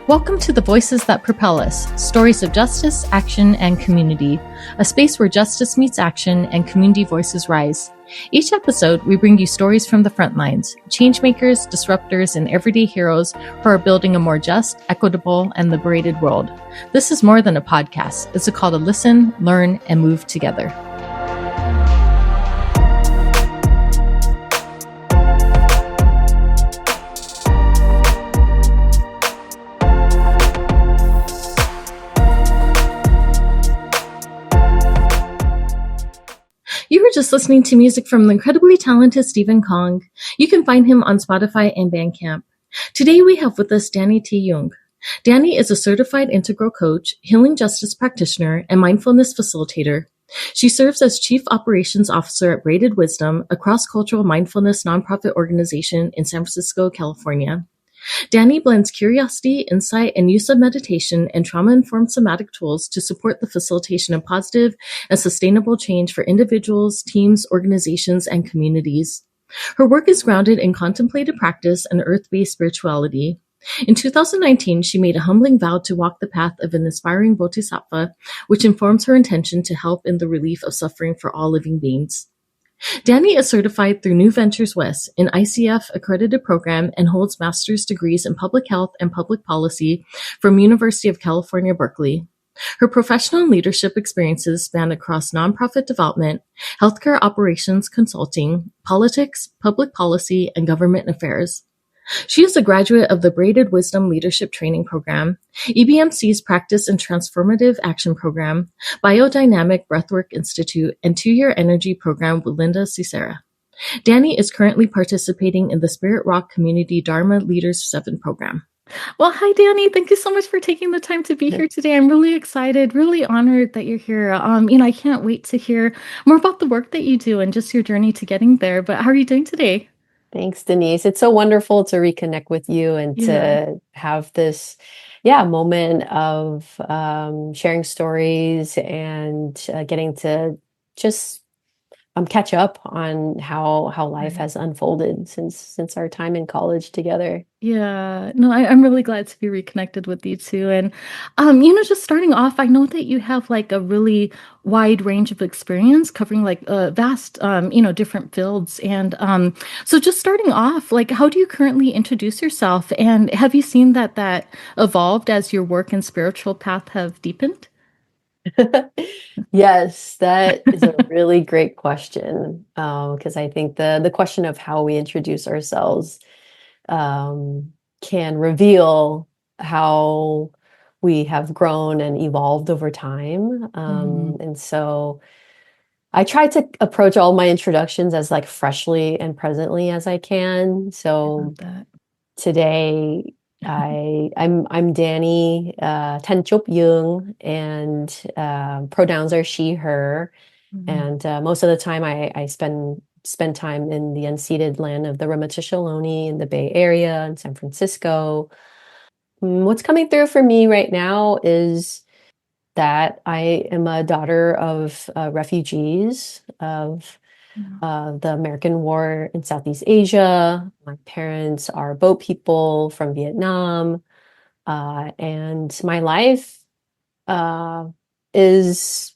Welcome to the Voices That Propel Us, stories of justice, action, and community, a space where justice meets action and community voices rise. Each episode, we bring you stories from the front lines, changemakers, disruptors, and everyday heroes who are building a more just, equitable, and liberated world. This is more than a podcast. It's a call to listen, learn, and move together. You were just listening to music from the incredibly talented Stephen Kong. You can find him on Spotify and Bandcamp. Today we have with us Danny T. Duong. Danny is a certified integral coach, healing justice practitioner, and mindfulness facilitator. She serves as Chief Operations Officer at Braided Wisdom, a cross-cultural mindfulness nonprofit organization in San Francisco, California. Danny blends curiosity, insight, and use of meditation and trauma-informed somatic tools to support the facilitation of positive and sustainable change for individuals, teams, organizations, and communities. Her work is grounded in contemplative practice and earth-based spirituality. In 2019, she made a humbling vow to walk the path of an inspiring bodhisattva, which informs her intention to help in the relief of suffering for all living beings. Danny is certified through New Ventures West, an ICF accredited program, and holds master's degrees in public health and public policy from University of California, Berkeley. Her professional and leadership experiences span across nonprofit development, healthcare operations consulting, politics, public policy, and government affairs. She is a graduate of the Braided Wisdom Leadership Training Program, EBMC's Practice and Transformative Action Program, Biodynamic Breathwork Institute, and 2-year energy program with Linda Cicera. Danny is currently participating in the Spirit Rock Community Dharma Leaders 7 program. Well, hi, Danny. Thank you so much for taking the time to be here today. I'm really excited, really honored that you're here. I can't wait to hear more about the work that you do and just your journey to getting there. But how are you doing today? Thanks, Denise. It's so wonderful to reconnect with you and to have this, moment of sharing stories and getting to just catch up on how life has unfolded since our time in college together. Yeah, no, I'm really glad to be reconnected with you too. And, just starting off, I know that you have like a really wide range of experience covering like vast, different fields. And so just starting off, like, how do you currently introduce yourself? And have you seen that evolved as your work and spiritual path have deepened? Yes, that is a really great question, because I think the question of how we introduce ourselves can reveal how we have grown and evolved over time. And so I try to approach all my introductions as like freshly and presently as I can. So today I'm Danny Tenchop Jung, and pronouns are she, her. And most of the time I spend time in the unceded land of the Ramaytush Ohlone in the Bay Area in San Francisco. What's coming through for me right now is that I am a daughter of refugees of the American War in Southeast Asia. My parents are boat people from Vietnam. And my life is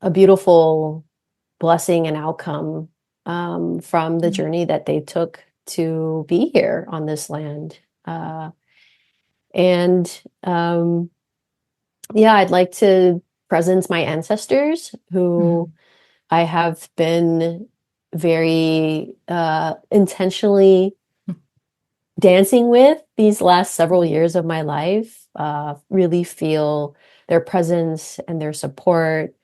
a beautiful blessing and outcome from the journey that they took to be here on this land. I'd like to present my ancestors who I have been very intentionally dancing with these last several years of my life. Really feel their presence and their support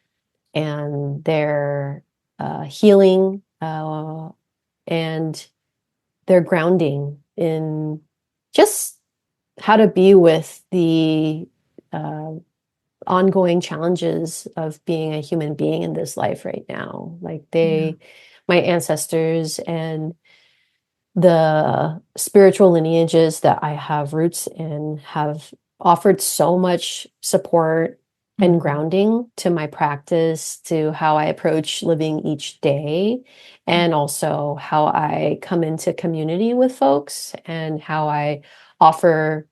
and their healing and their grounding in just how to be with the ongoing challenges of being a human being in this life right now. Like my ancestors and the spiritual lineages that I have roots in have offered so much support and grounding to my practice, to how I approach living each day, and also how I come into community with folks and how I offer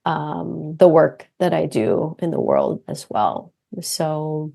the work that I do in the world as well. So,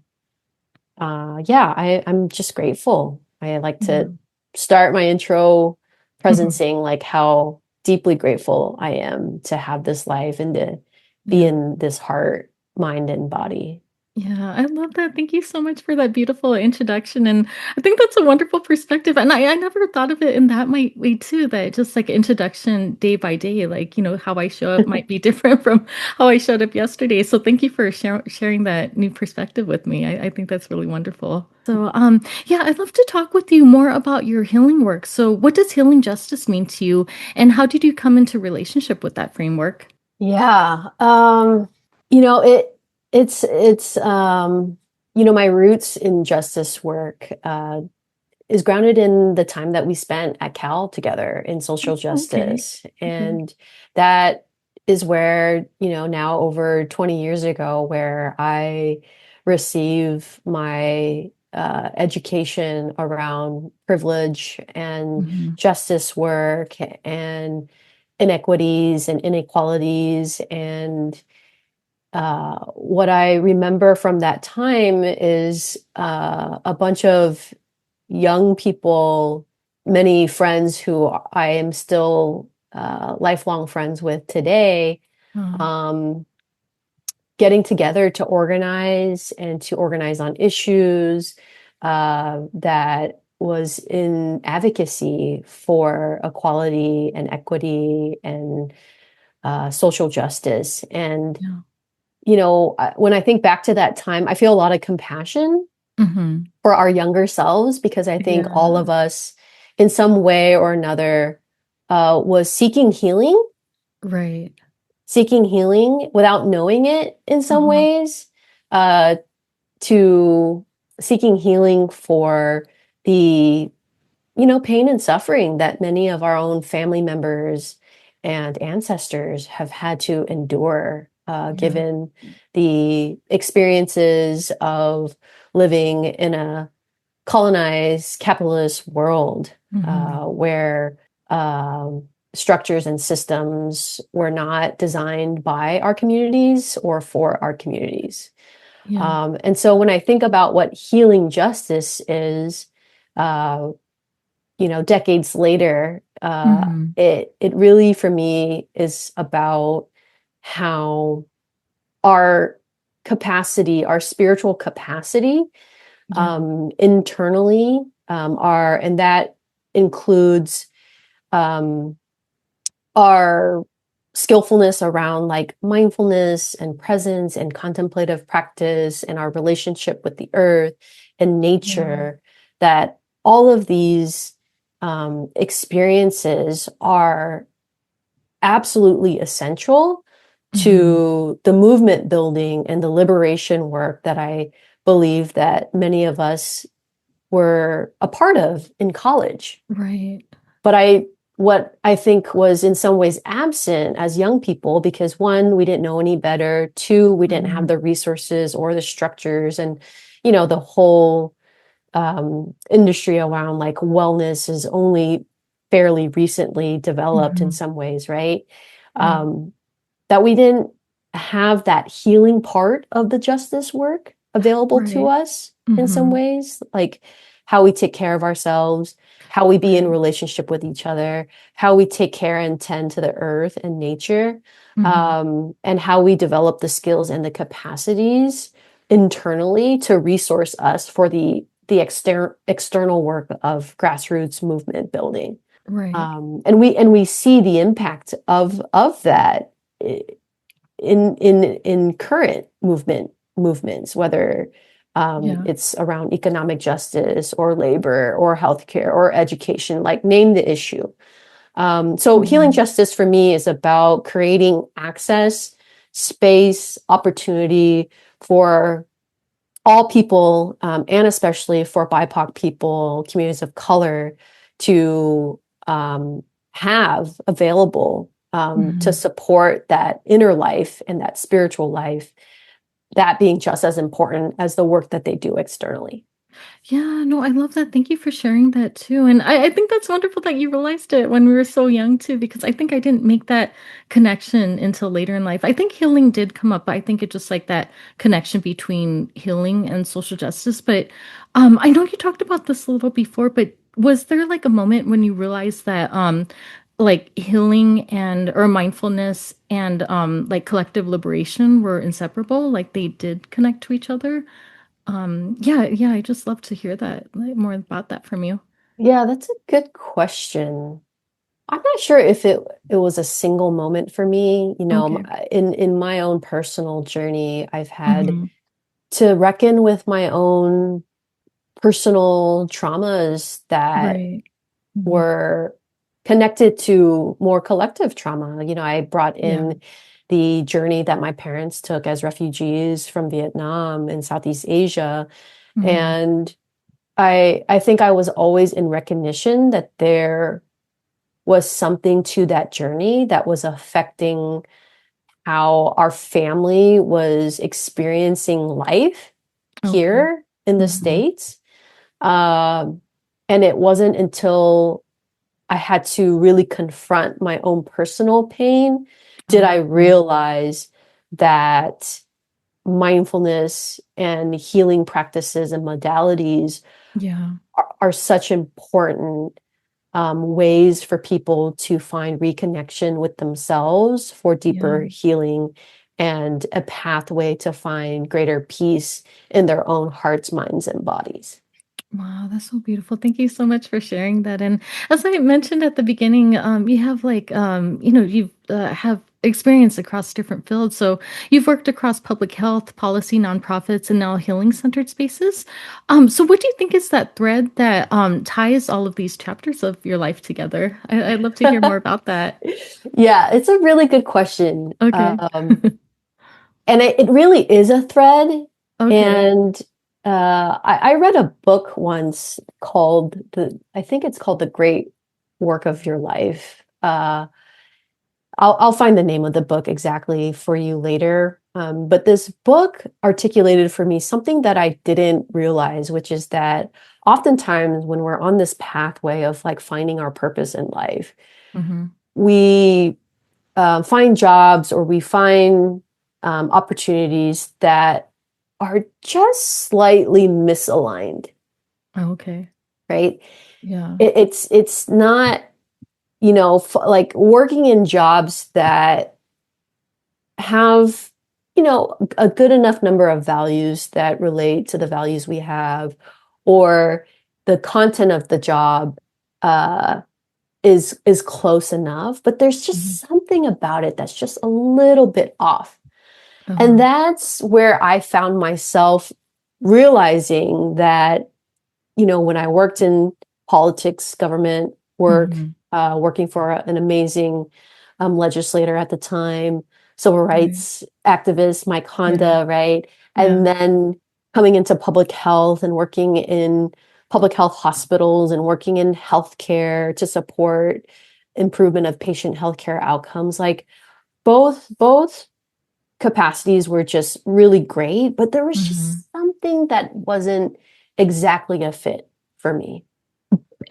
yeah, I'm just grateful. I like Yeah. to start my intro Mhm. presencing like how deeply grateful I am to have this life and to be Yeah. in this heart, mind, and body. Yeah, I love that. Thank you so much for that beautiful introduction. And I think that's a wonderful perspective. And I never thought of it in that way too, that just like introduction day by day, like, how I show up might be different from how I showed up yesterday. So thank you for sharing that new perspective with me. I think that's really wonderful. So, yeah, I'd love to talk with you more about your healing work. So what does healing justice mean to you? And how did you come into relationship with that framework? Yeah. You know, it's my roots in justice work is grounded in the time that we spent at Cal together in social Okay. justice. Okay. And that is where, now over 20 years ago, where I receive my education around privilege and Hmm. justice work and inequities and inequalities. And what I remember from that time is a bunch of young people, many friends who I am still lifelong friends with today, Oh, um, getting together to organize on issues that was in advocacy for equality and equity and social justice. And, yeah. when I think back to that time, I feel a lot of compassion Hmm. for our younger selves because I think all Yeah. of us, in some way or another, was Right. seeking healing without knowing it in some Uh-huh. ways, uh, to seeking healing for the pain and suffering that many of our own family members and ancestors have had to endure, Yeah. given the experiences of living in a colonized capitalist world Hmm. where structures and systems were not designed by our communities or for our communities. Yeah. And so when I think about what healing justice is, uh, decades later, Hmm. it really for me is about how our capacity, our spiritual capacity, Yeah. internally, and that includes um, our skillfulness around like mindfulness and presence and contemplative practice and our relationship with the earth and Yeah. nature, that all of these experiences are absolutely essential Hmm. to the movement building and the liberation work that I believe that many of us were a part of in college. Right. But what I think was in some ways absent as young people, because one, we didn't know any better. Two, we didn't have Hmm. the resources or the structures, and the whole industry around like wellness is only fairly recently developed in Hmm. some ways, right? Right. Um, that we didn't have that healing part of the justice work available to Right. us in some Hmm. ways, like how we take care of ourselves, how we be in Right. relationship with each other, how we take care and tend to the earth and nature, Hmm. and how we develop the skills and the capacities internally to resource us for the external work of grassroots movement building. Right. And we see the impact of that in current movements, whether Yeah. it's around economic justice or labor or healthcare or education, like name the issue. So healing Hmm. justice for me is about creating access, space, opportunity for all people, and especially for BIPOC people, communities of color, to have available to Hmm. support that inner life and that spiritual life, that being just as important as the work that they do externally. Yeah, no, I love that. Thank you for sharing that too. And I think that's wonderful that you realized it when we were so young too, because I think I didn't make that connection until later in life. I think healing did come up, but I think it's just like that connection between healing and social justice. But I know you talked about this a little before, but was there like a moment when you realized that like healing and or mindfulness and like collective liberation were inseparable, like they did connect to each other? Yeah, I just love to hear that, like, more about that from you. Yeah, that's a good question. I'm not sure if it was a single moment for me. Okay. In my own personal journey, I've had Mm-hmm. to reckon with my own personal traumas that Right. Mm-hmm. were connected to more collective trauma. I brought Yeah. in the journey that my parents took as refugees from Vietnam and Southeast Asia. Mm-hmm. And I think I was always in recognition that there was something to that journey that was affecting how our family was experiencing life Okay. here in the Mm-hmm. States. Um, and it wasn't until I had to really confront my own personal pain did I Okay. realize that mindfulness and healing practices and modalities Yeah. are such important ways for people to find reconnection with themselves for Yeah. deeper healing and a pathway to find greater peace in their own hearts, minds, and bodies. Wow, that's so beautiful. Thank you so much for sharing that. And as I mentioned at the beginning, you have like, you've have experience across different fields. So you've worked across public health, policy, nonprofits, and now healing centered spaces. So what do you think is that thread that ties all of these chapters of your life together? I'd love to hear more about that. Yeah, it's a really good question. Okay. And it really is a thread. Okay. And I read a book once called I think it's called The Great Work of Your Life. I'll find the name of the book exactly for you later. But this book articulated for me something that I didn't realize, which is that oftentimes when we're on this pathway of like finding our purpose in life, Mm-hmm. we find jobs or we find opportunities that are just slightly misaligned, Okay. right? Yeah. It's not, like working in jobs that have, a good enough number of values that relate to the values we have, or the content of the job uh, is close enough, but there's Mhm. just something about it that's just a little bit off. And Uh-huh. that's where I found myself realizing that, when I worked in politics, government work, Mm-hmm. working for an amazing legislator at the time, civil Right. rights activist, Mike Yeah. Honda, right? And Yeah. then coming into public health and working in public health hospitals and working in healthcare to support improvement of patient healthcare outcomes. Like both capacities were just really great, but there was Mm-hmm. just something that wasn't exactly a fit for me.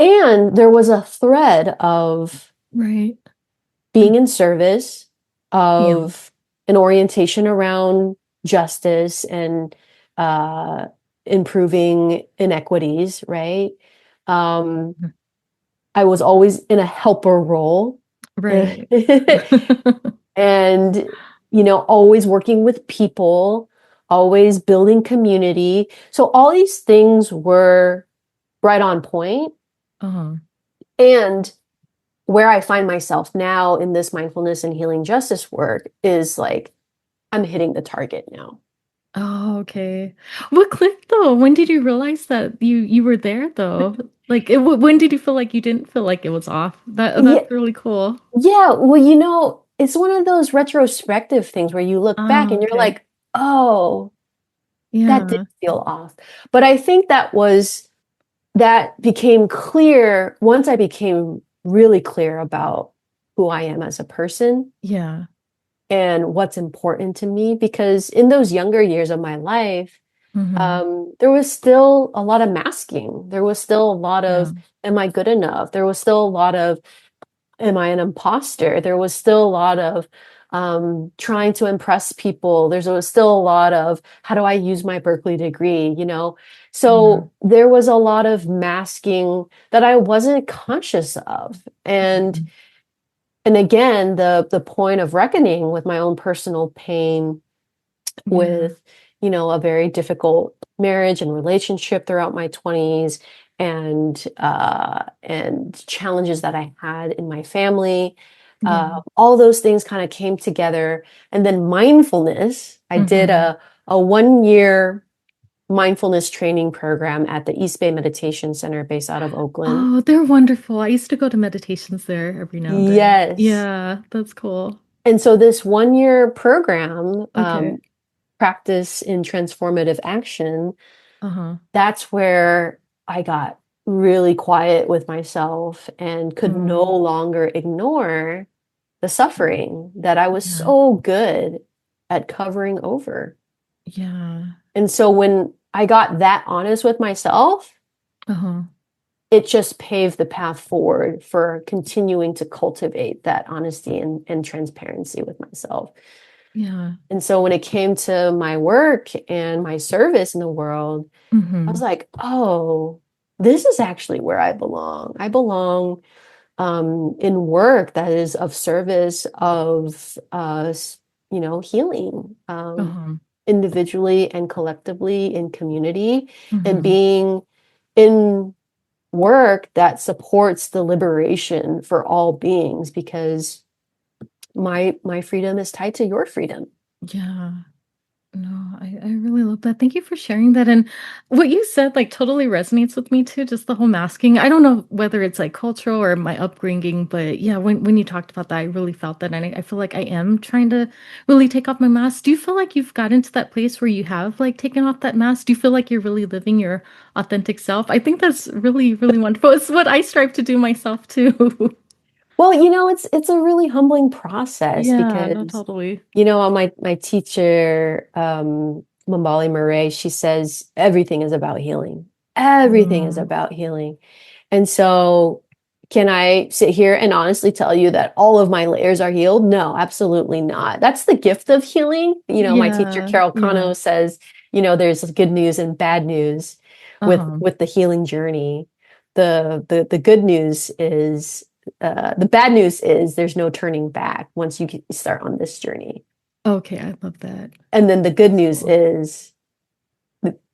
And there was a thread of Right. being in service, Yeah. of an orientation around justice and uh, improving inequities, right? Um, Mhm. I was always in a helper role. Right. And always working with people, always building community. So all these things were right on point. Uh-huh. And where I find myself now in this mindfulness and healing justice work is like I'm hitting the target now. Oh, okay. What clicked though? When did you realize that you were there though? Like, when did you feel like you didn't feel like it was off? Yeah, That's really cool. yeah. Well, it's one of those retrospective things where you look back Oh, and you're okay. like, oh, that did Yeah. feel off. But I think that became clear once I became really clear about who I am as a person Yeah. and what's important to me. Because in those younger years of my life, Mm-hmm. There was still a lot of masking. There was still a lot Yeah. of, am I good enough? There was still a lot of, am I an imposter? There was still a lot of trying to impress people. Was still a lot of, how do I use my Berkeley degree, you know? Yeah. So there was a lot of masking that I wasn't conscious of. Mhm. And again, the point of reckoning with my own personal pain, Yeah. with, you know, a very difficult marriage and relationship throughout my 20s, and challenges that I had in my family. Yeah. All those things kind of came together. And then mindfulness, I did Mm-hmm. a 1 year mindfulness training program at the East Bay Meditation Center based out of Oakland. Oh, they're wonderful. I used to go to meditations there every now and then. Yes. Yeah, that's cool. And so this 1 year program, Okay. practice in transformative action, Uh-huh. that's where I got really quiet with myself and could no Mm. longer ignore the suffering that I was Yeah. so good at covering over. Yeah. And so when I got that honest with myself, Uh-huh. it just paved the path forward for continuing to cultivate that honesty and transparency with myself. Yeah. And so when it came to my work and my service in the world, I was Mm-hmm. like, oh, this is actually where I belong. I belong in work that is of service of you know, healing Uh-huh. individually and collectively in community, and Mm-hmm. being in work that supports the liberation for all beings, because my freedom is tied to your freedom. Yeah. No, I really love that. Thank you for sharing that. And what you said like totally resonates with me too, just the whole masking. I don't know whether it's like cultural or my upbringing, but yeah, when you talked about that, I really felt that. And I feel like I am trying to really take off my mask. Do you feel like you've gotten to that place where you have like taken off that mask? Do you feel like you're really living your authentic self? I think that's really, really wonderful. It's what I strive to do myself too. Well, you know, it's a really humbling process Yeah, no, because, totally. you know, my teacher, Mambali Murray, she says everything is about healing. Everything is Mm, about healing. And so, can I sit here and honestly tell you that all of my layers are healed? No, absolutely not. That's the gift of healing. You know, my teacher, yeah, Carol yeah. Kano, says, you know, there's good news and bad news Uh-huh. with the healing journey. The good news is, the bad news is there's no turning back once you start on this journey. Okay, I love that. And then the good That's news cool. is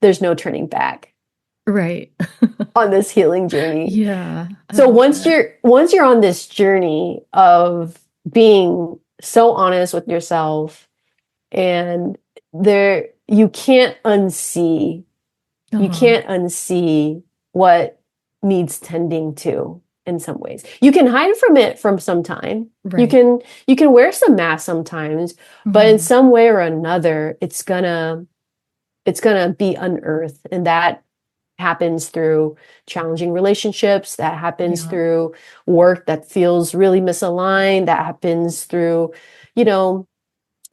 there's no turning back Right. on this healing journey. Yeah, I So love that. once you're on this journey of being so honest with yourself, and there you Uh-huh. can't unsee what needs tending to in some ways. You can hide from it from some time. Right. You can wear some mask sometimes, but in Hmm. some way or another, it's gonna be unearthed. And that happens through challenging relationships, that happens Yeah. through work that feels really misaligned, that happens through, you know,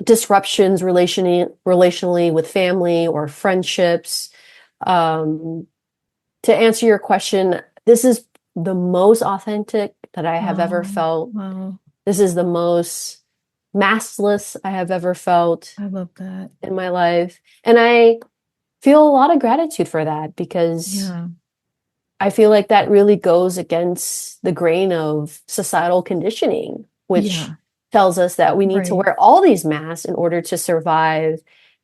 disruptions relationally with family or friendships. Um, to answer your question, this is the most authentic that I have ever Wow. felt. Wow. This is the most maskless I have ever felt I love that. in my life. And I feel a lot of gratitude for that, because Yeah. I feel like that really goes against the grain of societal conditioning, which Yeah. tells us that we need to Right. wear all these masks in order to survive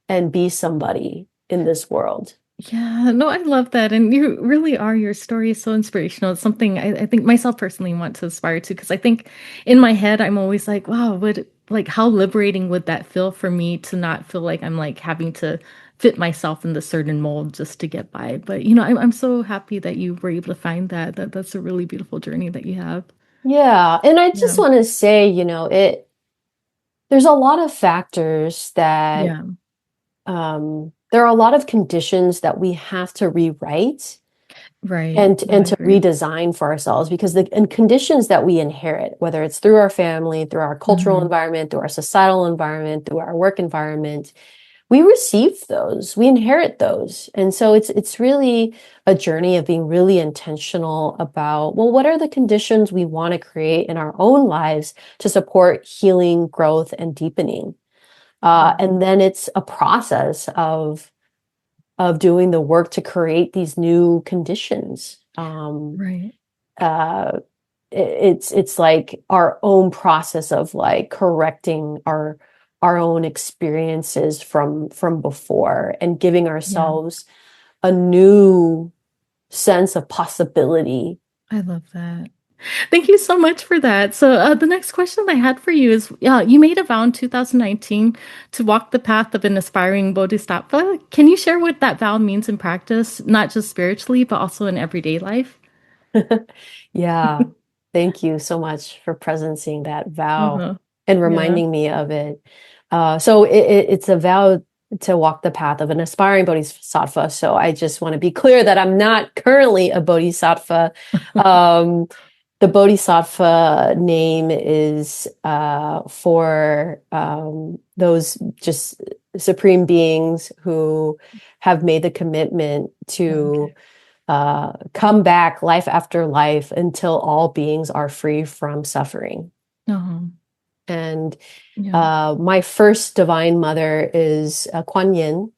and be somebody in this world. Yeah, no, I love that. And you really are. Your story is so inspirational. It's something I think myself personally want to aspire to because I think in my head, I'm always like, wow, would like how liberating would that feel for me to not feel like I'm like having to fit myself in this certain mold just to get by. But I'm so happy that you were able to find that. That's a really beautiful journey that you have. Yeah, and I Yeah. just want to say, you know, there's a lot of factors that Yeah. there are a lot of conditions that we have to rewrite Right. No, and I to agree. redesign for ourselves, because the and conditions that we inherit, whether it's through our family, through our cultural Hmm. environment, through our societal environment, through our work environment, we receive those, we inherit those. And so it's really a journey of being really intentional about, well, what are the conditions we want to create in our own lives to support healing, growth, and deepening? And then it's a process of doing the work to create these new conditions. Right. Uh, it's like our own process of like correcting our own experiences from before and giving Yeah. ourselves a new sense of possibility. I love that. Thank you so much for that. So, the next question I had for you is you made a vow in 2019 to walk the path of an aspiring bodhisattva. Can you share what that vow means in practice, not just spiritually, but also in everyday life? Yeah. Thank you so much for presencing that vow Uh-huh. and Yeah. reminding me of it. So it's a vow to walk the path of an aspiring bodhisattva. So I just want to be clear that I'm not currently a bodhisattva. Um, the bodhisattva name is for those just supreme beings who have made the commitment to Okay. come back life after life until all beings are free from suffering. Uh-huh. And Yeah. my first divine mother is Kuan Yin.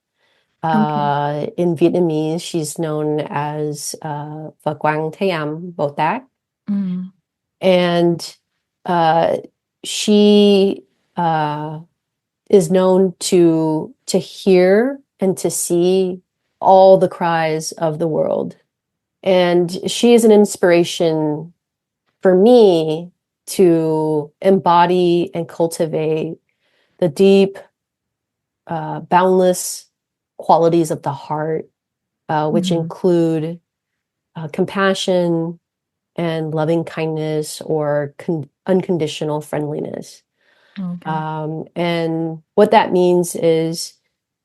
Okay. In Vietnamese, she's known as Phật Quang Thế Âm Bồ Tát. Mm. And uh, she is known to hear and to see all the cries of the world. And she is an inspiration for me to embody and cultivate the deep, boundless qualities of the heart, which Mm. include compassion and loving kindness or unconditional friendliness. Okay. And what that means is,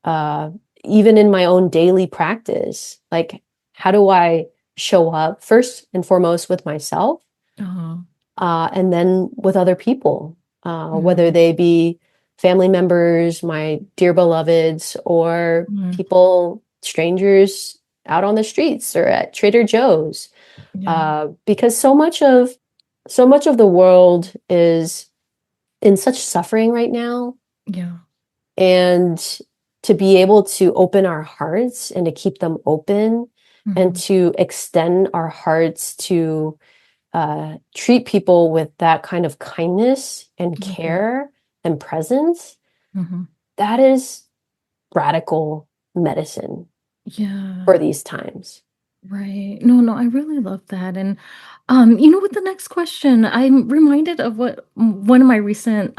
uh, even in my own daily practice, like, how do I show up first and foremost with myself, Uh-huh. and then with other people, whether Mm. they be family members, my dear beloveds, or Mm. people, strangers out on the streets or at Trader Joe's, Yeah. because so much of the world is in such suffering right now, Yeah. and to be able to open our hearts and to keep them open and Mm-hmm. to extend our hearts to treat people with that kind of kindness and Love that. care and presence, Mm-hmm. that is radical medicine Yeah. for these times. Right. No, no, I really love that. And with the next question, I'm reminded of what one of my recent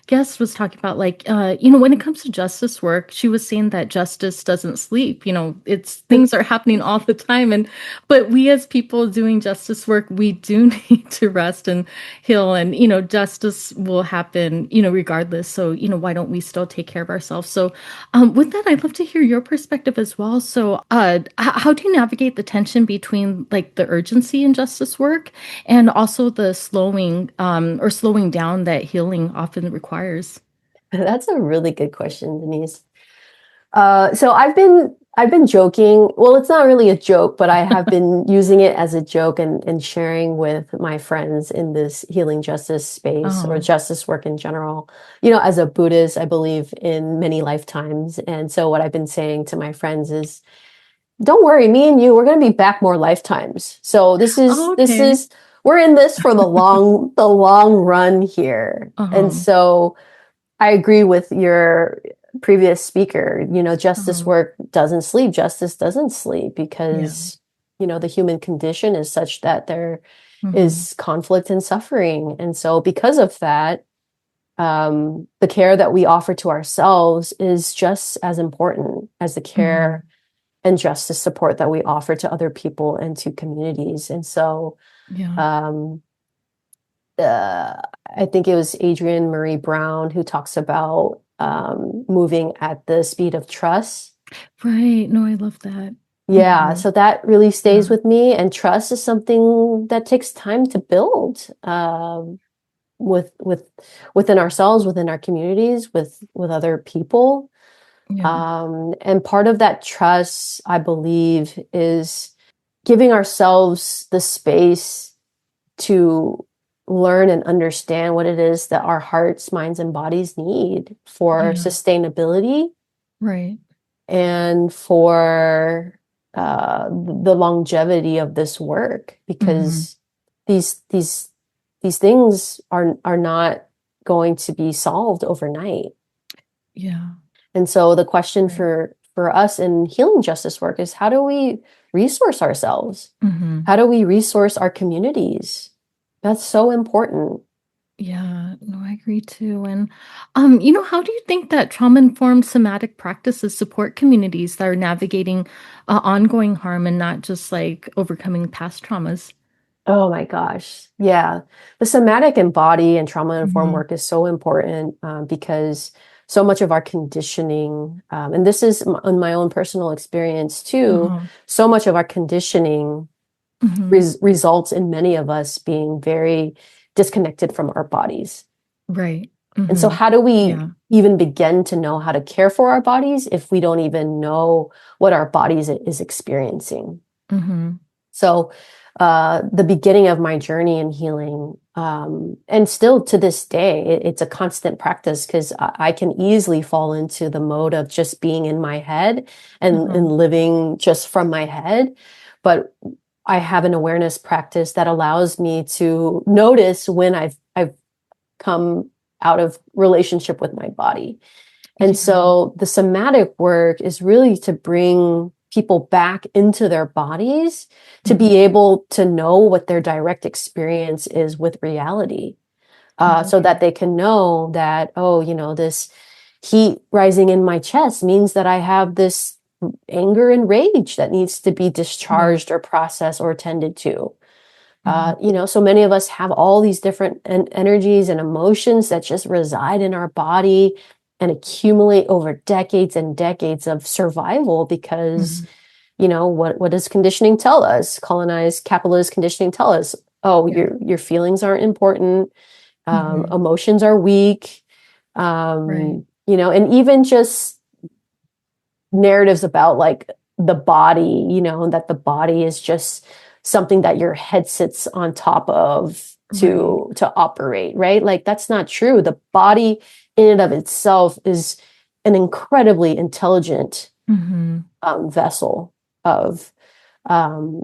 guests was talking about. Like, when it comes to justice work, she was saying that justice doesn't sleep. It's things are happening all the time. But we as people doing justice work, we do need to rest and heal. And, justice will happen, regardless. So, why don't we still take care of ourselves? So, with that, I'd love to hear your perspective as well. So, how do you navigate the tension between like the urgency in justice work and also the slowing down that healing often requires? That's a really good question, Denise. So I've been joking. Well, it's not really a joke, but I have been using it as a joke and sharing with my friends in this healing justice space or Oh, justice work in general. As a Buddhist, I believe in many lifetimes. And so what I've been saying to my friends is, don't worry, me and you, we're going to be back more lifetimes. So this is oh, this okay. is we're in this for the long run here. And Uh-huh. so I agree with your previous speaker. Justice Uh-huh. work doesn't sleep. Justice doesn't sleep Yeah. because, the human condition is such that there Mm-hmm. is conflict and suffering. And so because of that, the care that we offer to ourselves is just as important as the Mm-hmm. care and justice support that we offer to other people and to communities. And so, Yeah. um, uh, I think it was Adrienne Marie Brown who talks about moving at the speed of trust. Right. No, I love that. Yeah, Mm-hmm. so that really Yeah. stays with me. And trust is something that takes time to build, with within ourselves, within our communities, with other people. Yeah. And part of that trust, I believe, is giving ourselves the space to learn and understand what it is that our hearts, minds, and bodies need for Yeah. sustainability Right. and for the longevity of this work, Mm-hmm. because these things are not going to be solved overnight. Yeah. And so the question Right. for us in healing justice work is, how do we resource ourselves? Mm-hmm. How do we resource our communities? That's so important. Yeah, no, I agree too. And, how do you think that trauma-informed somatic practices support communities that are navigating ongoing harm and not just like overcoming past traumas? Oh my gosh. Yeah. The somatic and body and trauma informed Mm-hmm. work is so important, because so much of our conditioning, and this is in my own personal experience too, Uh-huh. so much of our conditioning Mm-hmm. results in many of us being very disconnected from our bodies. Right. And so, Mm-hmm. how do we Yeah. even begin to know how to care for our bodies if we don't even know what our bodies is experiencing? Mm-hmm. So, the beginning of my journey in healing, and still to this day, it's a constant practice, because I can easily fall into the mode of just being in my head Uh-huh. and living just from my head. But I have an awareness practice that allows me to notice when I've come out of relationship with my body. And Yeah. so the somatic work is really to bring people back into their bodies to Mm-hmm. be able to know what their direct experience is with reality, so that Okay. they can know that, oh, this heat rising in my chest means that I have this anger and rage that needs to be Right. discharged or processed or tended to. Mm-hmm. So many of us have all these different energies and emotions that just reside in our body and accumulate over decades and decades of survival, because, Mm-hmm. what does conditioning tell us? Colonized capitalist conditioning tell us, oh, Yeah. your feelings aren't important, Mm-hmm. emotions are weak, Right. and even just narratives about like the body, that the body is just something that your head sits on top of Right. to operate, right? Like, that's not true. The body in and of itself is an incredibly intelligent, Mm-hmm. vessel of um,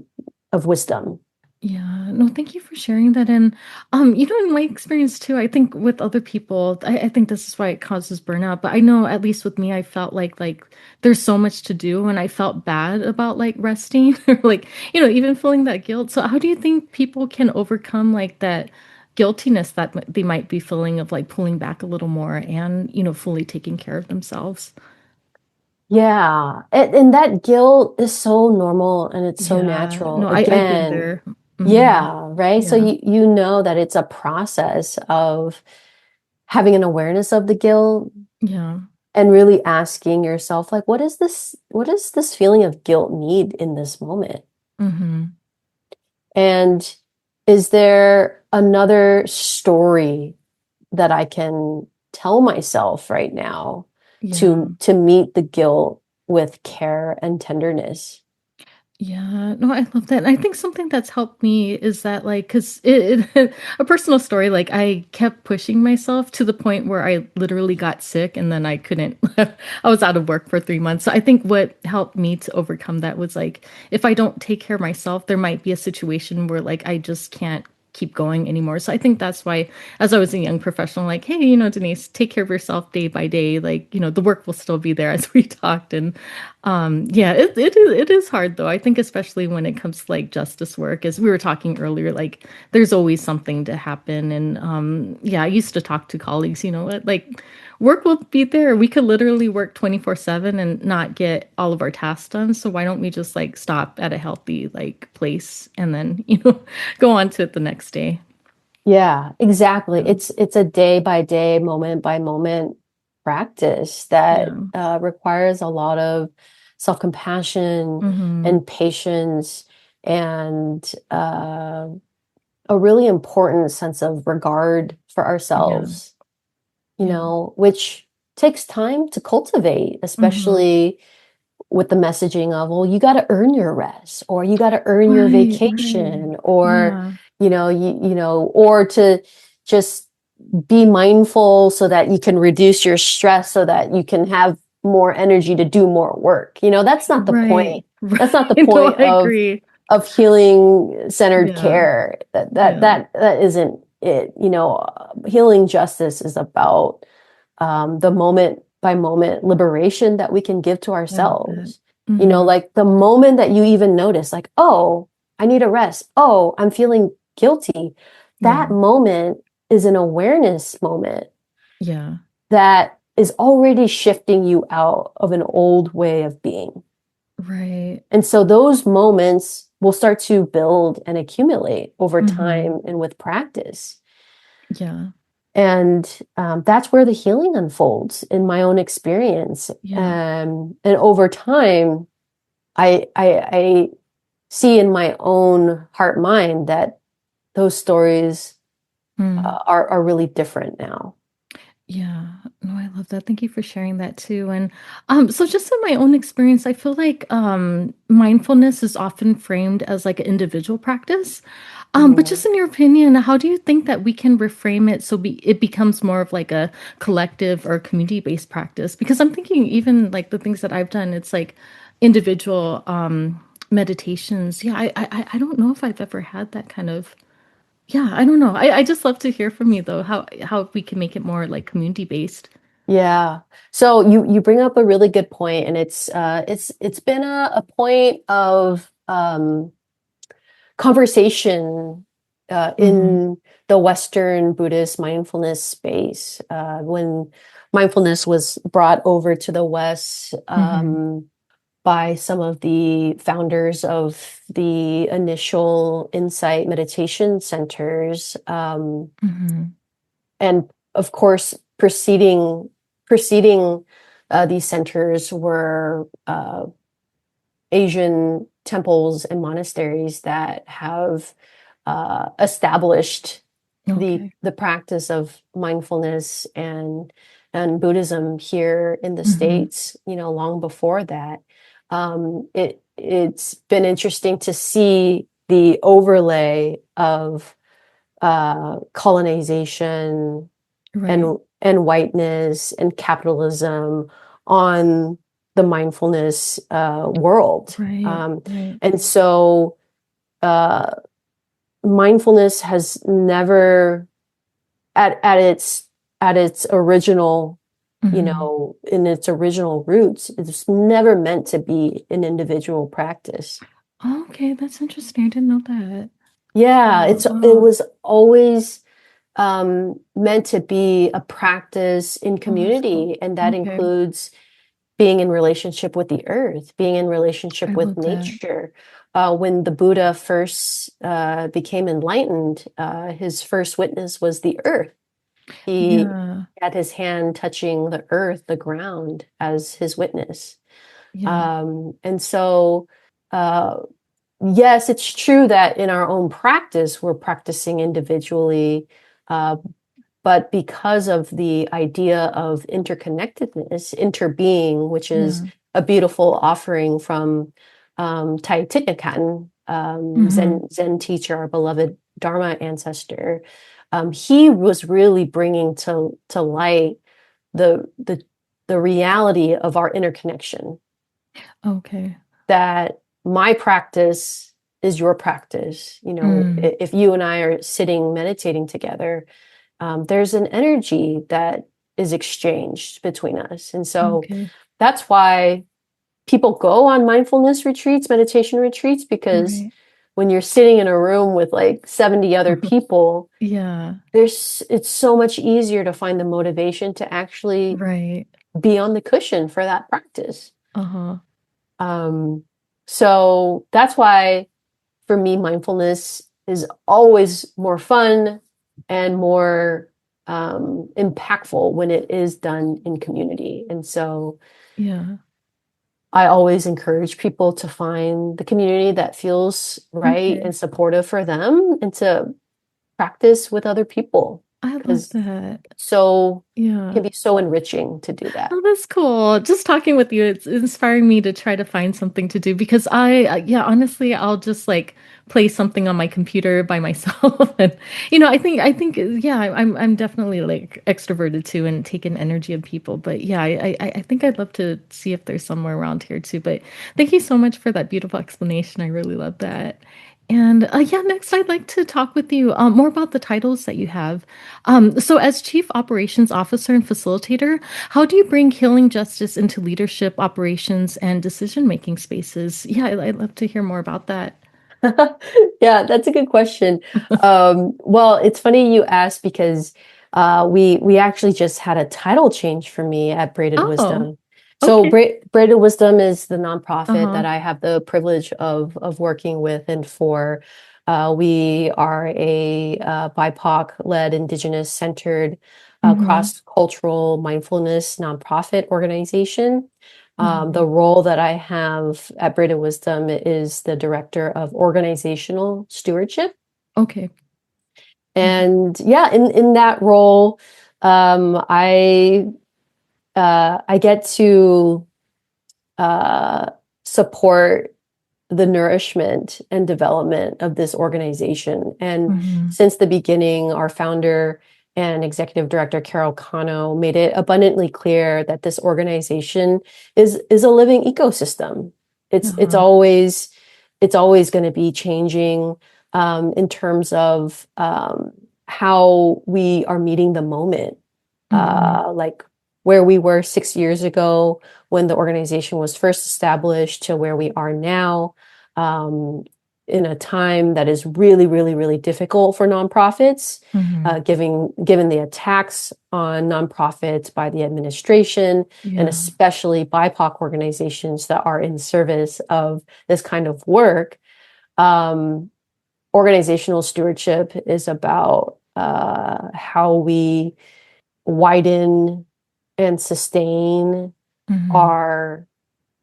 of wisdom. Yeah, no, thank you for sharing that. And, in my experience too, I think with other people, I think this is why it causes burnout. But I know at least with me, I felt like there's so much to do, and I felt bad about like resting or like, even feeling that guilt. So how do you think people can overcome like that guiltiness that they might be feeling of like pulling back a little more and, fully taking care of themselves? Yeah, and that guilt is so normal and it's so Yeah, natural. no, I've been Again, there. Hmm. yeah, right. So Yeah, you know that it's a process of having an awareness of the guilt yeah. and really asking yourself, like, what does this feeling of guilt need in this moment? Hmm. And is there another story that I can tell myself right now Yeah. to meet the guilt with care and tenderness? Yeah, no, I love that. And I think something that's helped me is that, like, because a personal story, like, I kept pushing myself to the point where I literally got sick and then I couldn't, I was out of work for 3 months. So I think what helped me to overcome that was like, if I don't take care of myself, there might be a situation where, like, I just can't keep going anymore. So I think that's why, as I was a young professional, like, hey, Denise, take care of yourself day by day. Like, the work will still be there as we talked. And yeah, it is hard though. I think especially when it comes to like justice work, as we were talking earlier, like there's always something to happen. And yeah, I used to talk to colleagues, like work will be there. We could literally work 24/7 and not get all of our tasks done. So why don't we just like stop at a healthy like place and then, go on to it the next day. Yeah, exactly. Yeah. It's a day by day, moment by moment practice that Yeah. requires a lot of self-compassion Mm-hmm. and patience, and a really important sense of regard for Yeah. ourselves, Yeah. which takes time to cultivate, Mm-hmm. especially with the messaging of, well, you got to earn your rest, or you got to earn your Right, right. vacation, or, Yeah, or to just be mindful so that you can reduce your stress so that you can have more energy to do more work. That's not the right, point. That's not the right. No, point I agree. of healing centered Yeah, care. yeah. That isn't it. Healing justice is about the moment by moment liberation that we can give to I love that. ourselves. Mm-hmm. Like the moment that you even notice, like, oh, I need a rest. Oh, I'm feeling guilty. That Yeah, moment is an awareness moment yeah. that is already shifting you out of an old way of being. Right. And so those moments will start to build and accumulate over Mm-hmm. time and with practice. Yeah, And that's where the healing unfolds in my own experience. yeah. And over time, I see in my own heart mind that those stories Mm. are really different now. Yeah, no, I love that. Thank you for sharing that too. And so just in my own experience, I feel like mindfulness is often framed as like an individual practice. But Mm. just in your opinion, how do you think that we can reframe it so it becomes more of like a collective or community-based practice? Because I'm thinking even like the things that I've done, it's like individual meditations. Yeah, I don't know if I've ever had that kind of yeah, I don't know. I just love to hear from you though, how we can make it more like community based. Yeah. So you bring up a really good point, and it's been a point of conversation Mm-hmm. in the Western Buddhist mindfulness space. When mindfulness was brought over to the West Mm-hmm. by some of the founders of the initial insight meditation centers, Mm-hmm. and of course, preceding these centers were Asian temples and monasteries that have established Okay. the practice of mindfulness and Buddhism here in the Mm-hmm. States, long before that. It's been interesting to see the overlay of colonization Right. and whiteness and capitalism on the mindfulness world. Right. Right. And so uh, mindfulness has never at its original, Mm-hmm. in its original roots, it's never meant to be an individual practice. Okay, that's interesting. I didn't know that. Yeah, Wow. it Wow. was always meant to be a practice in Oh, that's cool. community, and that Okay. includes being in relationship with the earth, being in I relationship with love that. nature. When the Buddha first became enlightened, his first witness was the earth. He Yeah. had his hand touching the earth, the ground, as his witness. Yeah. And so, uh, yes, it's true that in our own practice, we're practicing individually, uh, but because of the idea of interconnectedness, interbeing, which is Yeah. a beautiful offering from Tai Thinakatan, Mm-hmm. Zen teacher, our beloved Dharma ancestor, he was really bringing to light the the the reality of our interconnection. Okay. That my practice is your practice. Mm. If you and I are sitting meditating together, there's an energy that is exchanged between us. And so Okay. that's why people go on mindfulness retreats, meditation retreats, because Right. when you're sitting in a room with like 70 other people, Yeah. it's so much easier to find the motivation to actually Right. be on the cushion for that practice. Uh-huh. Um, so that's why for me, mindfulness is always more fun and more impactful when it is done in community. And so Yeah. I always encourage people to find the community that feels right Okay. and supportive for them and to practice with other people. I love because that. so it Yeah. can be so enriching to do that. Oh, that's cool. Just talking with you, it's inspiring me to try to find something to do because yeah, honestly, I'll just like play something on my computer by myself. And, I think, yeah, I'm definitely like extroverted too and take in energy of people. But yeah, I think I'd love to see if there's somewhere around here too. But thank you so much for that beautiful explanation. I really love that. And yeah, next I'd like to talk with you more about the titles that you have. So, as Chief Operations Officer and Facilitator, how do you bring healing justice into leadership, operations, and decision-making spaces? Yeah, I'd love to hear more about that. Yeah, that's a good question. Well, it's funny you asked because we actually just had a title change for me at Braided Oh, Wisdom. So okay. Braided Wisdom is the nonprofit Uh-huh. that I have the privilege of working with and for. We are a BIPOC-led, Indigenous-centered, Mm-hmm. cross-cultural mindfulness nonprofit organization. Mm-hmm. The role that I have at Braided Wisdom is the director of organizational stewardship. Okay. Mm-hmm. And yeah, in that role, I get to uh, support the nourishment and development of this organization. And Mm-hmm. since the beginning, our founder and executive director, Carol Cano, made it abundantly clear that this organization is a living ecosystem. It's it's Uh-huh. always it's always going to be changing in terms of how we are meeting the moment. Mm-hmm. Like where we were 6 years ago when the organization was first established to where we are now, um, in a time that is really, really, really difficult for nonprofits, Mm-hmm. given the attacks on nonprofits by the administration, and Yeah. especially BIPOC organizations that are in service of this kind of work. Um, Organizational stewardship is about how we widen and sustain Mm-hmm. our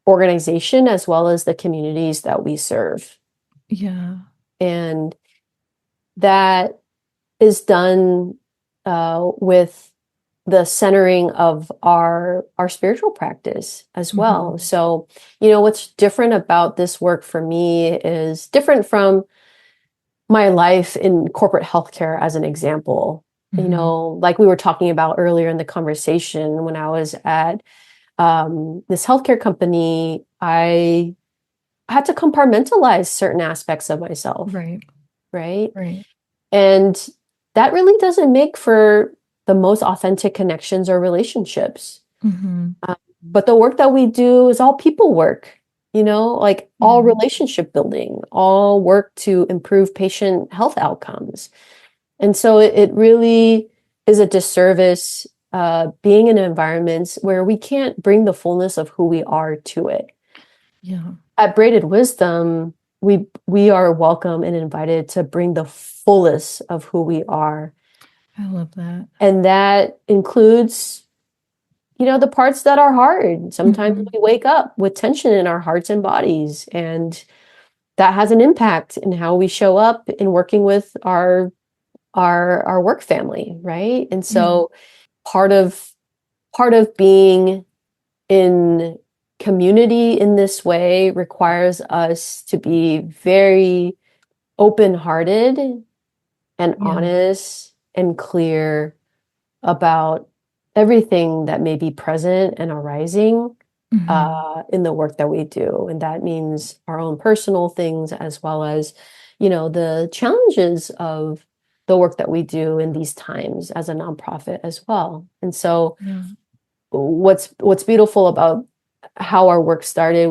organization as well as the communities that we serve. Yeah. And that is done with the centering of our spiritual practice as well. Mm-hmm. So, what's different about this work for me is different from my life in corporate healthcare as an example. Mm-hmm. Like we were talking about earlier in the conversation, when I was at this healthcare company, I had to compartmentalize certain aspects of myself, Right. right? Right. And that really doesn't make for the most authentic connections or relationships. Mm-hmm. But the work that we do is all people work, like all Yeah. relationship building, all work to improve patient health outcomes. And so it really is a disservice being in environments where we can't bring the fullness of who we are to it. Yeah. At Braided Wisdom, we are welcome and invited to bring the fullest of who we are. I love that. And that includes, the parts that are hard. Sometimes Mm-hmm. we wake up with tension in our hearts and bodies, and that has an impact in how we show up in working with our work family, right? And Yeah. so part of part of being in community in this way requires us to be very open-hearted and Yeah. honest and clear about everything that may be present and arising Mm-hmm. in the work that we do. And that means our own personal things as well as, the challenges of the work that we do in these times as a nonprofit as well. And so Yeah. what's beautiful about how our work started,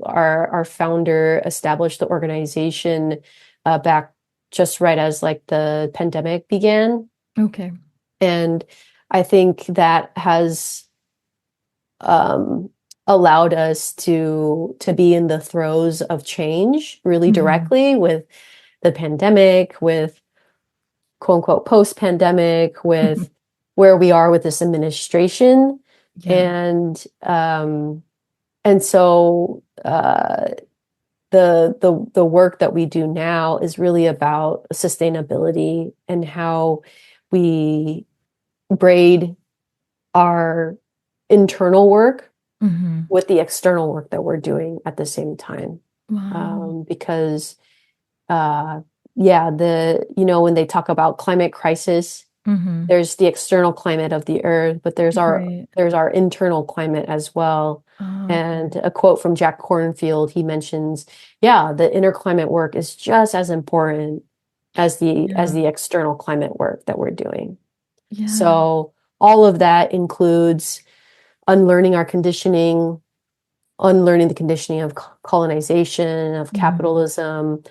our founder established the organization back just right as like the pandemic began. Okay. And I think that has um, allowed us to be in the throes of change really Mm-hmm. directly with the pandemic, with quote unquote post pandemic, with where we are with this administration, Yeah. and so the work that we do now is really about sustainability and how we braid our internal work Mm-hmm. with the external work that we're doing at the same time. Wow. Because uh, yeah, when they talk about climate crisis, Mm-hmm. there's the external climate of the earth, but Right. there's our internal climate as well. Oh, And okay. a quote from Jack Kornfield, he mentions, yeah, the inner climate work is just as important as Yeah. the external climate work that we're doing. Yeah. So all of that includes unlearning our conditioning, unlearning the conditioning of colonization, of Mm-hmm. capitalism.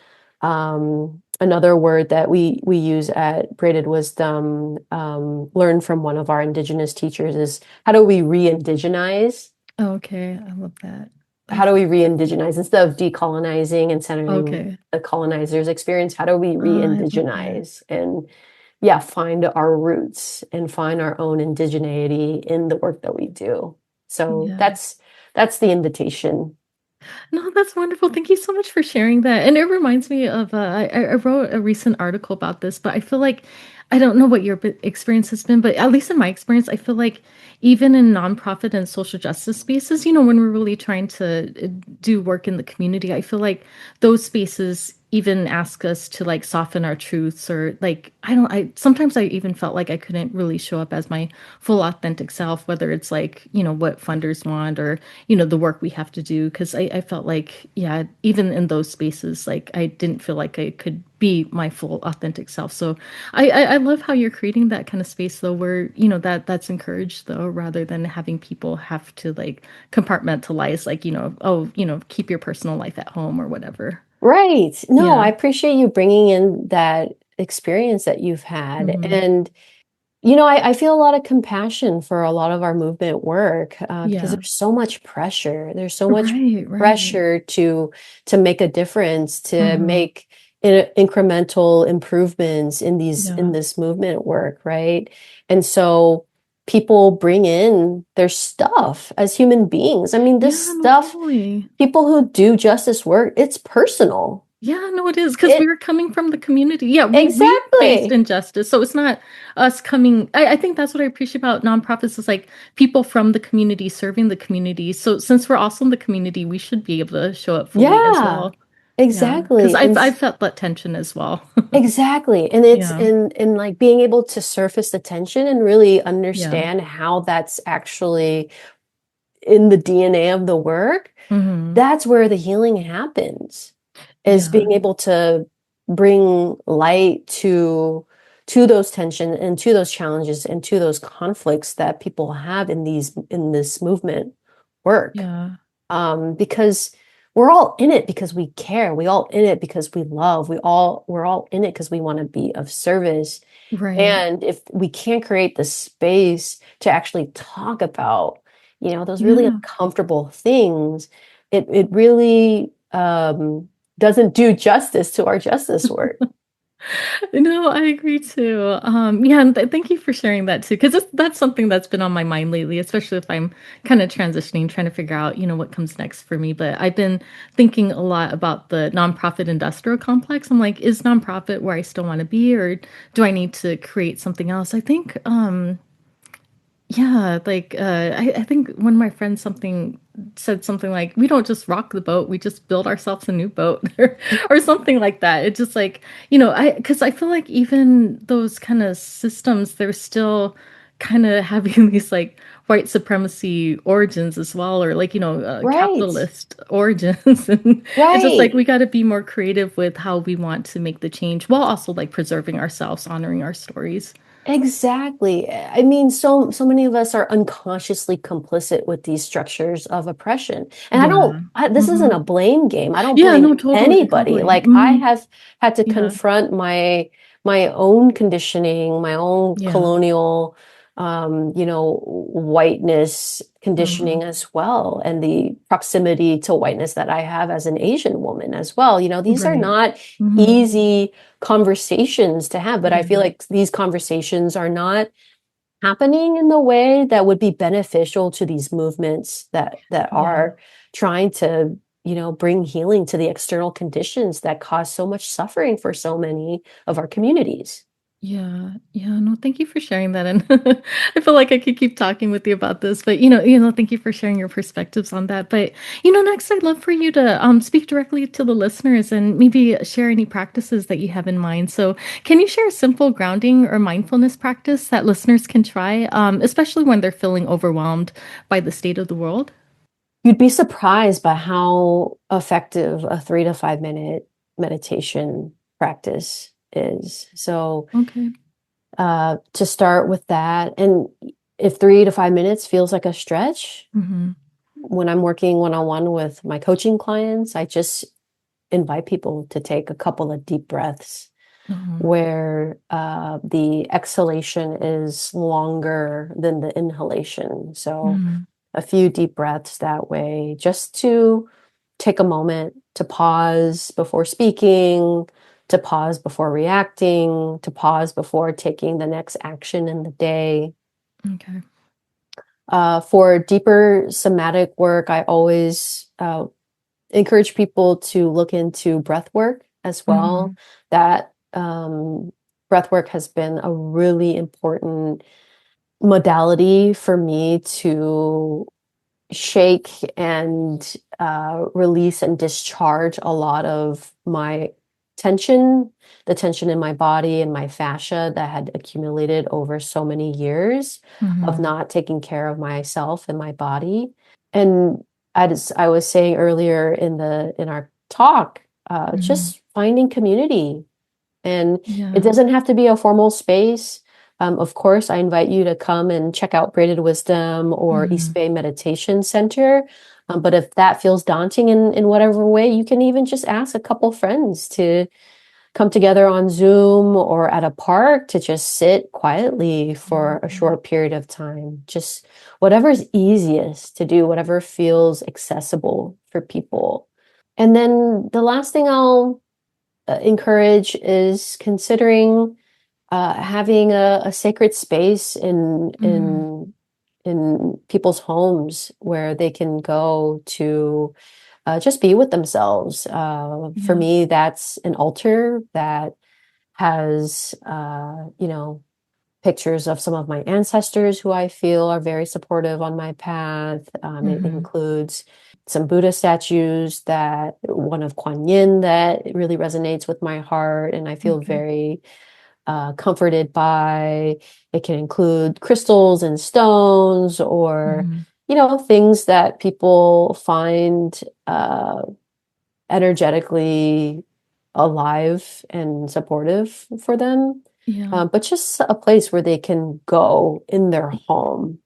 Another word that we use at Braided Wisdom, learned from one of our indigenous teachers, is how do we re-indigenize? Okay. I love that. How That's do we re-indigenize instead of decolonizing and centering okay. the colonizer's experience? How do we I love that. re-indigenize and yeah, find our roots and find our own indigeneity in the work that we do? So Yeah. that's the invitation. No, that's wonderful. Thank you so much for sharing that. And it reminds me of I wrote a recent article about this, but I feel like I don't know what your experience has been, but at least in my experience, I feel like even in nonprofit and social justice spaces, when we're really trying to do work in the community, I feel like those spaces even ask us to like soften our truths or like I sometimes I even felt like I couldn't really show up as my full authentic self, whether it's like what funders want or the work we have to do. Because I felt like, yeah, even in those spaces, like I didn't feel like I could be my full authentic self. So I love how you're creating that kind of space though, where, that's encouraged though, rather than having people have to like compartmentalize, like, oh, keep your personal life at home or whatever. Right. No, Yeah. I appreciate you bringing in that experience that you've had. Hmm. And, I feel a lot of compassion for a lot of our movement work, because Yeah. there's so much pressure. There's so much Right. Right. pressure to make a difference, to Hmm. make incremental improvements in Yeah. this movement work, right? And so people bring in their stuff as human beings. I mean, this Yeah. No, stuff, totally. people who do justice work, it's personal. Yeah, no, it is because It we're coming from the community. Yeah, we faced exactly. injustice, so it's not us coming. I think that's what I appreciate about nonprofits is like people from the community serving the community. So since we're also in the community, we should be able to show up fully as Yeah, well. Yeah, because exactly. I've felt that tension as well. Exactly. And it's Yeah, in like being able to surface the tension and really yeah, understand how that's actually in the DNA of the work. hmm, That's where the healing happens, is yeah, being able to bring light to those tension and to those challenges and to those conflicts that people have in this movement work. yeah. Because we're all in it because we care. We all in it because we love. We're all in it because we want to be of service. Right. And if we can't create the space to actually talk about, those really Yeah. uncomfortable things, it really doesn't do justice to our justice work. No, I agree too. Yeah, and thank you for sharing that too, because that's something that's been on my mind lately, especially if I'm kind of transitioning, trying to figure out, what comes next for me. But I've been thinking a lot about the nonprofit industrial complex. I'm like, is nonprofit where I still want to be, or do I need to create something else? I think, yeah, like I think one of my friends something said something like, "We don't just rock the boat; we just build ourselves a new boat," or something like that. It's just like because I feel like even those kind of systems, they're still kind of having these like white supremacy origins as well, or like Right, capitalist origins, and it's just like right. we got to be more creative with how we want to make the change, while also like preserving ourselves, honoring our stories. Exactly. I mean, so many of us are unconsciously complicit with these structures of oppression. And Yeah. this isn't a Hmm. blame game. I don't Yeah, blame no, totally, anybody. totally. Like I Hmm. have had to Yeah, confront my own conditioning, my own yeah. colonial whiteness Hmm. conditioning as well, and the proximity to whiteness that I have as an Asian woman as well. These are Right. not Hmm. easy conversations to have, but I feel Yeah, like these conversations are not happening in the way that would be beneficial to these movements that yeah. are trying to, bring healing to the external conditions that cause so much suffering for so many of our communities. Yeah, yeah, no, thank you for sharing that, and I feel like I could keep talking with you about this, but, thank you for sharing your perspectives on that, but, next I'd love for you to, speak directly to the listeners and maybe share any practices that you have in mind. So, can you share a simple grounding or mindfulness practice that listeners can try, especially when they're feeling overwhelmed by the state of the world? You'd be surprised by how effective a 3 to 5 minute meditation practice is. So, Okay. to start with that, and if 3 to 5 minutes feels like a stretch, Mhm. when I'm working one on one with my coaching clients, I just invite people to take a couple of deep breaths Uh-huh. where the exhalation is longer than the inhalation. So, Mhm. a few deep breaths that way, just to take a moment to pause before speaking, to pause before reacting, to pause before taking the next action in the day. Okay. For deeper somatic work, I always encourage people to look into breath work as well. Mhm. That breath work has been a really important modality for me to shake and release and discharge a lot of my tension, the tension in my body and my fascia that had accumulated over so many years of Mhm. not taking care of myself and my body. And as I was saying earlier in our talk, Mhm. just finding community, and it Yeah. doesn't have to be a formal space. Of course, I invite you to come and check out Braided Wisdom or East Mhm. Bay Meditation Center. But if that feels daunting in whatever way, you can even just ask a couple friends to come together on Zoom or at a park to just sit quietly for a Mhm. short period of time. Just whatever's easiest to do, whatever feels accessible for people. And then the last thing I'll encourage is considering having a sacred space Mhm. in people's homes where they can go to just be with themselves. For Yeah. me, that's an altar that has pictures of some of my ancestors who I feel are very supportive on my path. It Mhm. includes some Buddha statues, that one of Kuan Yin that really resonates with my heart, and I feel Okay. very comforted by. It can include crystals and stones, or Mhm. things that people find energetically alive and supportive for them. Yeah. But just a place where they can go in their home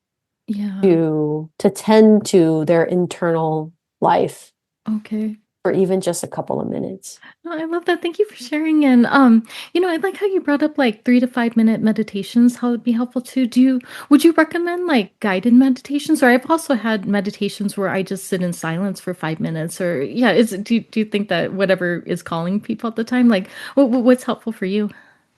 Yeah. to tend to their internal life Okay. for even just a couple of minutes. No, I love that. Thank you for sharing. And I like how you brought up like 3 to 5 minute meditations, how it'd be helpful too. Would you recommend like guided meditations? Or I've also had meditations where I just sit in silence for 5 minutes. Or yeah, do you think that whatever is calling people at the time, like what's helpful for you?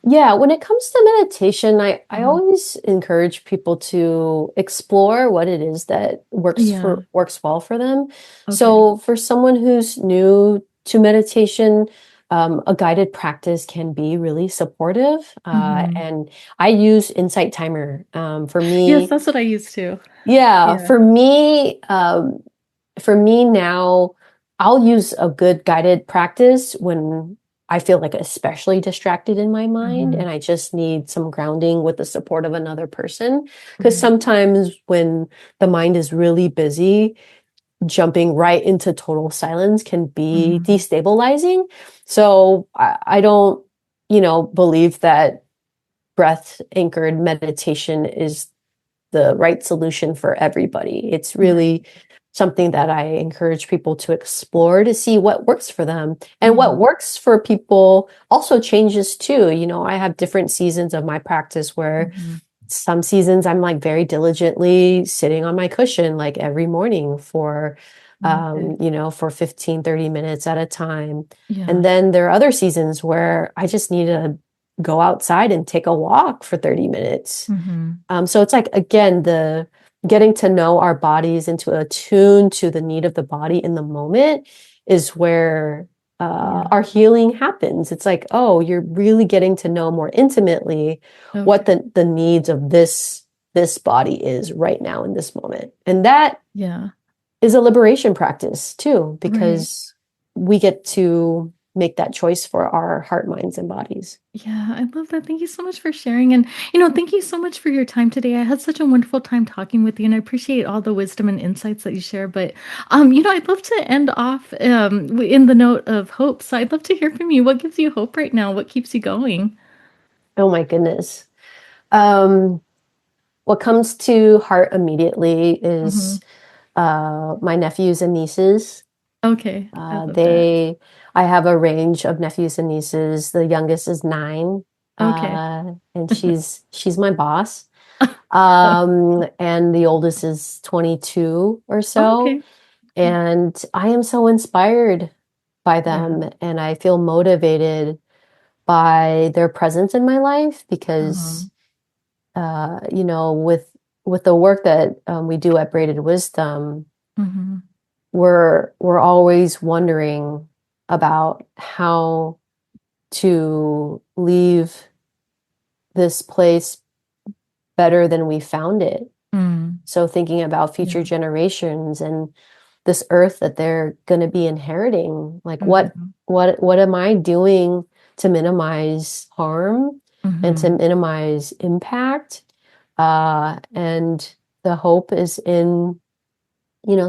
Yeah, when it comes to meditation, I Uh-huh. always encourage people to explore what it is that Yeah. works well for them. Okay. So for someone who's new to meditation, a guided practice can be really supportive. Hmm. And I use Insight Timer. Yes, that's what I used to. Yeah, Yeah. for me now, I'll use a good guided practice when I feel like especially distracted in my mind Hmm. and I just need some grounding with the support of another person. Because Right. sometimes when the mind is really busy, jumping right into total silence can be Hmm. destabilizing. So I don't, believe that breath anchored meditation is the right solution for everybody. It's Right. really something that I encourage people to explore to see what works for them. And what Hmm. works for people also changes too. I have different seasons of my practice where Hmm. some seasons I'm like very diligently sitting on my cushion like every morning Okay. for 15, 30 minutes at a time. And Yeah. then there are other seasons where I just need to go outside and take a walk for 30 minutes. Hmm. So it's like, again, the getting to know our bodies and to attune to the need of the body in the moment is where our healing happens. It's like, oh, you're really getting to know more intimately what the needs of this body is right now in this moment. And that is a liberation practice too, because we get to make that choice for our heart, minds, and bodies. Yeah, I love that. Thank you so much for sharing. And, thank you so much for your time today. I had such a wonderful time talking with you, and I appreciate all the wisdom and insights that you share. But, I'd love to end off in the note of hope. So I'd love to hear from you. What gives you hope right now? What keeps you going? Oh my goodness. What comes to heart immediately is my nephews and nieces. Okay, I love that. I have a range of nephews and nieces. The youngest is 9, Okay. and she's my boss. And the oldest is 22 or so. Okay. And I am so inspired by Yeah. them, and I feel motivated by their presence in my life because, with the work that we do at Braided Wisdom, Mm-hmm. we're always wondering about how to leave this place better than we found it. Mm. So thinking about future Yeah. generations and this earth that they're going to be inheriting, like Mm-hmm. what am I doing to minimize harm and to Mm-hmm. minimize impact? And the hope is in,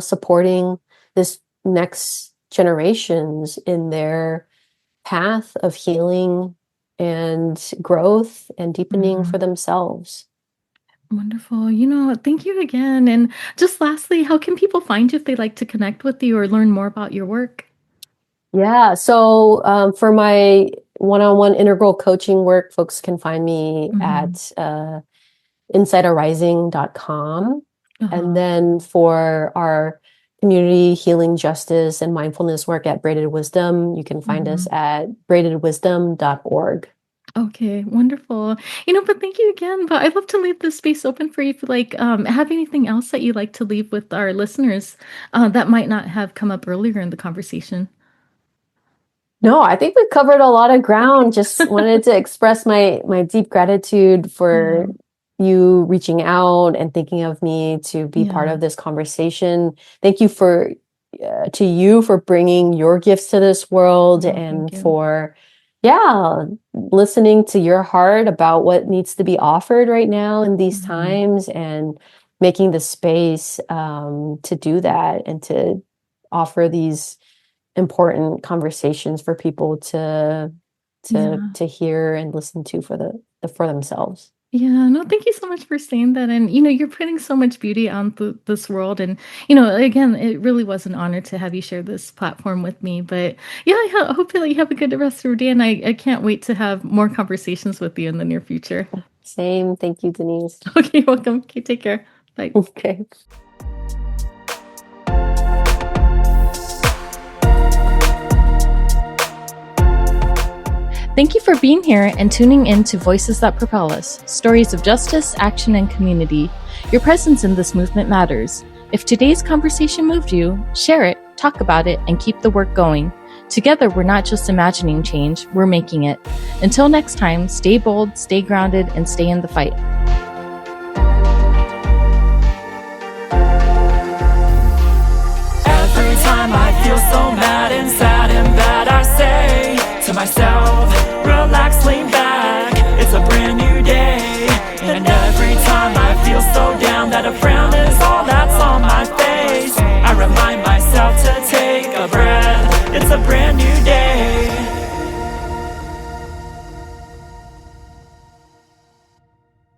supporting this next generations in their path of healing and growth and deepening Mm-hmm. for themselves. Wonderful. Thank you again. And just lastly, how can people find you if they'd like to connect with you or learn more about your work? Yeah. So for my one-on-one integral coaching work, folks can find me Mm-hmm. at insidearising.com. And Uh-huh. then for our community healing justice and mindfulness work at Braided Wisdom, you can find Mm-hmm. us at braidedwisdom.org. Okay, wonderful. But thank you again. But I'd love to leave this space open for you if you like have anything else that you'd like to leave with our listeners that might not have come up earlier in the conversation. No, I think we've covered a lot of ground. Okay. Just wanted to express my deep gratitude for Yeah. you reaching out and thinking of me to be part Yeah. of this conversation. Thank you to you for bringing your gifts to this world Oh, thank and you. for, yeah, listening to your heart about what needs to be offered right now in these Mhm. times and making the space to do that and to offer these important conversations for people Yeah. to hear and listen to for themselves. Yeah, no, thank you so much for saying that. And, you're putting so much beauty on this world. And, again, it really was an honor to have you share this platform with me. But yeah, I hope that you have a good rest of your day. And I can't wait to have more conversations with you in the near future. Same. Thank you, Denise. Okay, welcome. Okay, take care. Bye. Okay. Thank you for being here and tuning in to Voices That Propel Us, stories of justice, action, and community. Your presence in this movement matters. If today's conversation moved you, share it, talk about it, and keep the work going. Together, we're not just imagining change, we're making it. Until next time, stay bold, stay grounded, and stay in the fight.